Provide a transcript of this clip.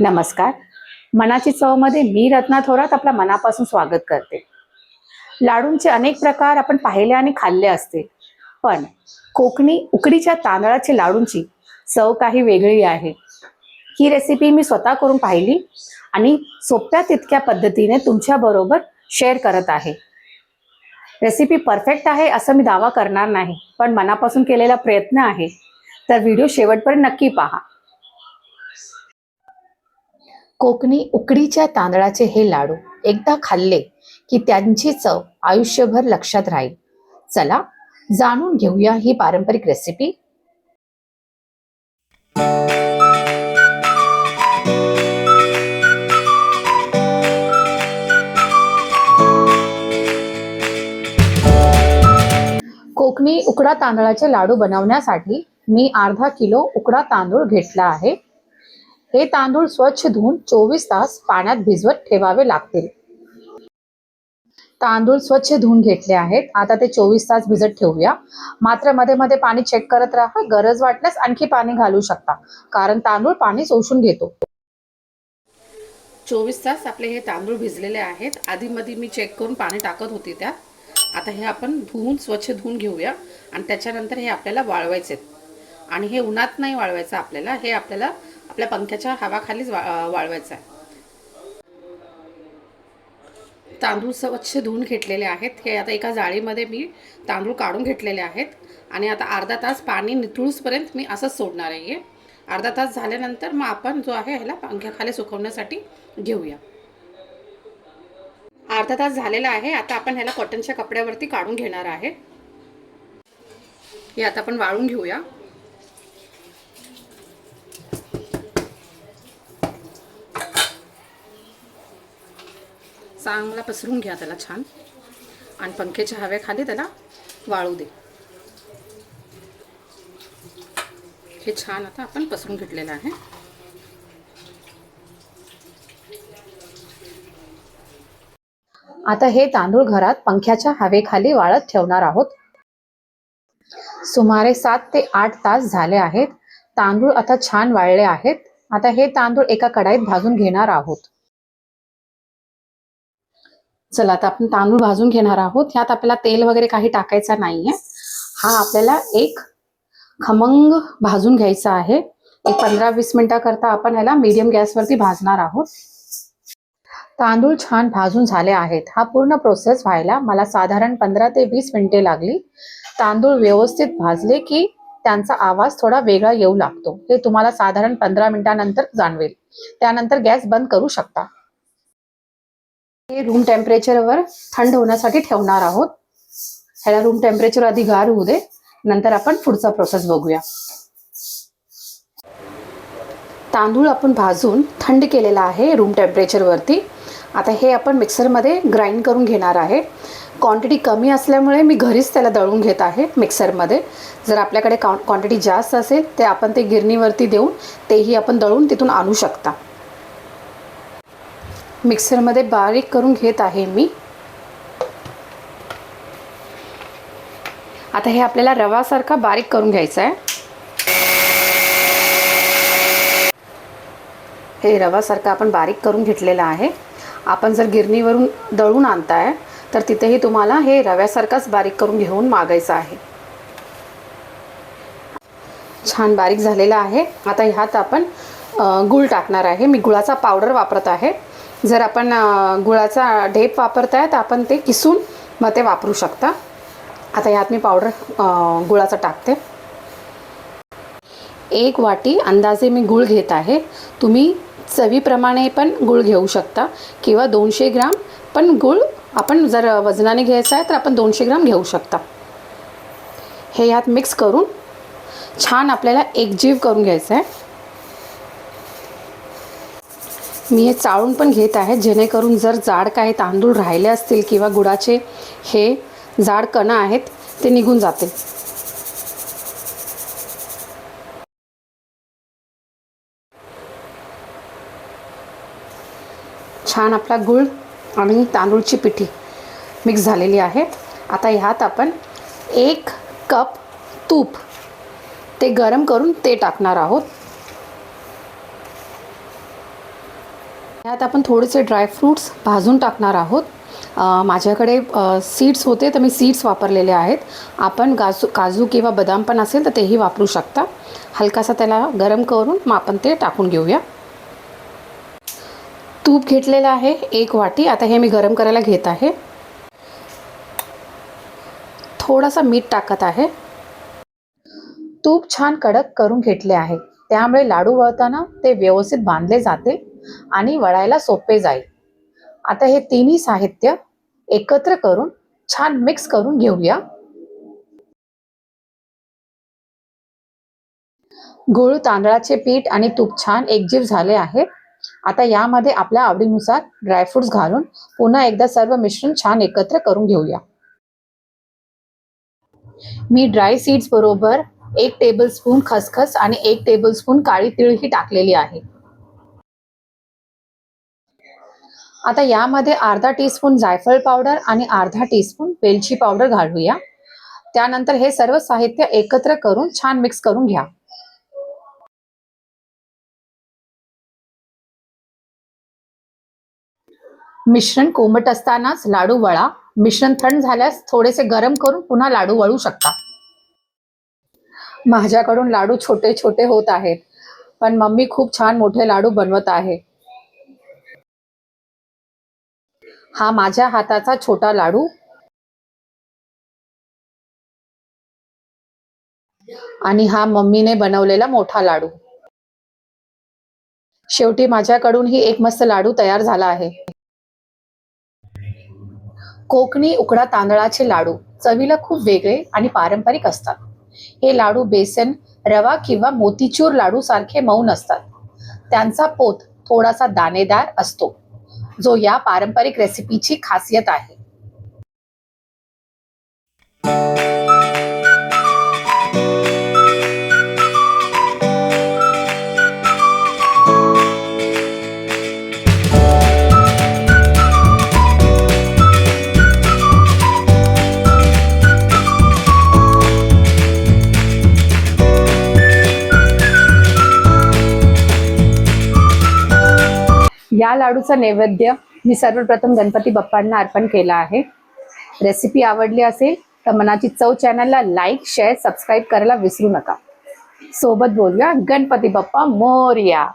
नमस्कार. मनाची चवमध्ये मी रत्ना थोरात आपल्या मनापासून स्वागत करते. लाडूंचे अनेक प्रकार आपण पाहिले आणि खाल्ले असतील, पण कोकणी उकडीच्या तांदळाच्या लाडूंची चव काही वेगळी आहे. ही रेसिपी मी स्वतः करून पाहिली आणि सोप्या तितक्या पद्धतीने तुमच्या बरोबर शेअर करत आहे. रेसिपी परफेक्ट आहे असं मी दावा करणार नाही, पण मनापासून केलेला प्रयत्न आहे. तर व्हिडिओ शेवटपर्यंत नक्की पहा. कोकणी उकडीच्या तांदळाचे हे लाडू एकदा खाल्ले की त्यांची चव आयुष्यभर लक्षात राहील. चला जाणून घेऊया ही पारंपरिक रेसिपी. कोकणी उकडा तांदळाचे लाडू बनवण्यासाठी मी अर्धा किलो उकडा तांदूळ घेतला आहे. हे तांदूळ स्वच्छ धुवून 24 तास पाण्यात भिजवत ठेवावे लागतील. तांदूळ स्वच्छ धुवून घेतले आहेत. आता ते 24 तास भिजत ठेवूया. मात्र मध्ये मध्ये पाणी चेक करत राहा. गरज वाटल्यास आणखी पाणी घालू शकता, कारण तांदूळ पाणी शोषून घेतो. 24 तास आपले हे तांदूळ भिजलेले आहेत. आधीमध्ये मी चेक करून पाणी टाकत होते त्यात. आता हे आपण स्वच्छ धुवून घेऊया आणि त्याच्यानंतर हे आपल्याला वाळवायचे आणि हे उन्हात नाही वाळवायचं आपल्याला. हे आपल्याला आपल्या पंख्याच्या हवाखालीच वाळवायचं आहे. तांदूळ स्वच्छ धुवून घेतलेले आहेत. हे आता एका जाळीमध्ये मी तांदूळ काढून घेतलेले आहेत आणि आता अर्धा तास पाणी निथळूसपर्यंत मी असंच सोडणार आहे. अर्धा तास झाल्यानंतर मग आपण जो आहे ह्याला पंख्याखाली सुकवण्यासाठी घेऊया. अर्धा तास झालेला आहे. आता आपण ह्याला कॉटनच्या कपड्यावरती काढून घेणार आहे. हे आता आपण वाळून घेऊया. चांगला पसरून घ्या त्याला छान आणि पंख्याच्या हवेखाली त्याला वाळू दे. हे छान आता आपण पसरून घेतलेलं आहे. आता हे तांदूळ घरात पंख्याच्या हवेखाली वाळत ठेवणार आहोत. सुमारे 7 ते 8 तास झाले आहेत. तांदूळ आता छान वाळले आहेत. आता हे तांदूळ एका कढाईत भाजून घेणार आहोत. चला आता आपण तांदूळ भाजून घेणार आहोत. ह्यात आपल्याला तेल वगैरे काही टाकायचं नाहीये. हा आपल्याला एक खमंग भाजून घ्यायचा आहे. एक 15-20 मिनिटाकरता आपण ह्याला मीडियम गॅसवरती भाजणार आहोत. तांदूळ छान भाजून झाले आहेत. हा पूर्ण प्रोसेस व्हायला मला साधारण 15 ते 20 मिनिटे लागली. तांदूळ व्यवस्थित भाजले की त्यांचा आवाज थोडा वेगळा येऊ लागतो. हे तुम्हाला साधारण 15 मिनिटांनंतर जाणवेल. त्यानंतर गॅस बंद करू शकता. हे रूम टेम्परेचरवर थंड होण्यासाठी ठेवणार आहोत. ह्याला रूम टेम्परेचर आधी गार होऊ दे, नंतर आपण पुढचा प्रोसेस बघूया. तांदूळ आपण भाजून थंड केलेला आहे रूम टेम्परेचरवरती. आता हे आपण मिक्सरमध्ये ग्राइंड करून घेणार आहे. क्वांटिटी कमी असल्यामुळे मी घरीच त्याला दळून घेत आहे मिक्सरमध्ये. जर आपल्याकडे क्वांटिटी जास्त असेल ते आपण ते गिरणीवरती देऊन तेही आपण दळून तिथून आणू शकता. मिक्सरमध्ये बारीक करून घेत आहे मी. आता हे आपल्याला रवासारखा बारीक करून घ्यायचा आहे. हे रवासारखा आपण बारीक करून घेतलेला आहे. आपण जर गिरणीवरून दळून आणताय तर तिथेही तुम्हाला हे रव्यासारखाच बारीक करून घेऊन मागायचं आहे. छान बारीक झालेला आहे. आता ह्यात आपण गूळ टाकणार आहे. मी गुळाचा पावडर वापरत आहे. जर आपण गुळाचा ढेप वापरताय तर आपण ते किसून मग ते वापरू शकता. आता ह्यात मी पावडर गुळाचा टाकते. 1 वाटी अंदाजे मी गूळ घेत आहे. तुम्ही चवीप्रमाणे पण गूळ घेऊ शकता किंवा 200 ग्राम पण गूळ आपण जर वजनाने घ्यायचा आहे तर आपण 200 ग्राम घेऊ शकता. हे ह्यात मिक्स करून छान आपल्याला एकजीव करून घ्यायचं आहे. मी हे चाळून पण घेत आहे, जेणेकरून जर जाड काही तांदूळ राहिले असतील किंवा गुळाचे हे जाड कणं आहेत ते निघून जातील. छान आपला गूळ आणि तांदूळची पिठी मिक्स झालेली आहे. आता ह्यात आपण 1 कप तूप ते गरम करून ते टाकणार आहोत. त्यात आपण थोडेसे ड्रायफ्रूट्स भाजून टाकणार आहोत. माझ्याकडे सीड्स होते तर मी सीड्स वापरलेले आहेत. आपण काजू किंवा बदाम पण असेल तर तेही वापरू शकता. हलकासा त्याला गरम करून मग आपण ते टाकून घेऊया. तूप घेतलेलं आहे 1 वाटी. आता हे मी गरम करायला घेत आहे. थोडासा मीठ टाकत आहे. तूप छान कडक करून घेतले आहे, त्यामुळे लाडू वळताना ते व्यवस्थित बांधले जाते आणि वळायला सोपे जाईल. आता हे तिन्ही साहित्य एकत्र करून छान मिक्स करून घेऊया. गूळ, तांदळाचे पीठ आणि तूप छान एकजीव झाले आहे. आता यामध्ये आपल्या आवडीनुसार ड्रायफ्रुट्स घालून पुन्हा एकदा सर्व मिश्रण छान एकत्र करून घेऊया. मी ड्राय सीड्स बरोबर 1 टेबलस्पून खसखस आणि 1 टेबलस्पून काळी तीळही टाकलेली आहे. आता यामध्ये अर्धा टीस्पून जायफळ पावडर आणि अर्धा टीस्पून वेलची पावडर घालूया. त्यानंतर हे सर्व साहित्य एकत्र करून छान मिक्स करून घ्या. मिश्रण कोमट असतानाच लाडू वळा. मिश्रण थंड झाल्यास थोडेसे गरम करून पुन्हा लाडू वळू शकता. माझ्याकडून लाडू छोटे छोटे होत आहेत, पण मम्मी खूप छान मोठे लाडू बनवत आहे. हा माझ्या हाताचा छोटा लाडू आणि हा मम्मीने बनवलेला मोठा लाडू. शेवटी माझ्याकडून ही एक मस्त लाडू तयार झाला आहे. कोकणी उकडा तांदळाचे लाडू चवीला खूप वेगळे आणि पारंपरिक असतात. हे लाडू बेसन, रवा किंवा मोतीचूर लाडू सारखे मऊ नसतात. त्यांचा पोत थोडासा दाणेदार असतो, जो या पारंपरिक रेसिपीची खासियत आहे. या लाडूचा नैवेद्य मी सर्वप्रथम गणपती बाप्पांना अर्पण केला आहे. रेसिपी आवडली असेल तर मनाची चव चॅनलला लाईक, शेअर, सबस्क्राईब करायला विसरू नका. सोबत बोलूया गणपती बाप्पा मोरया.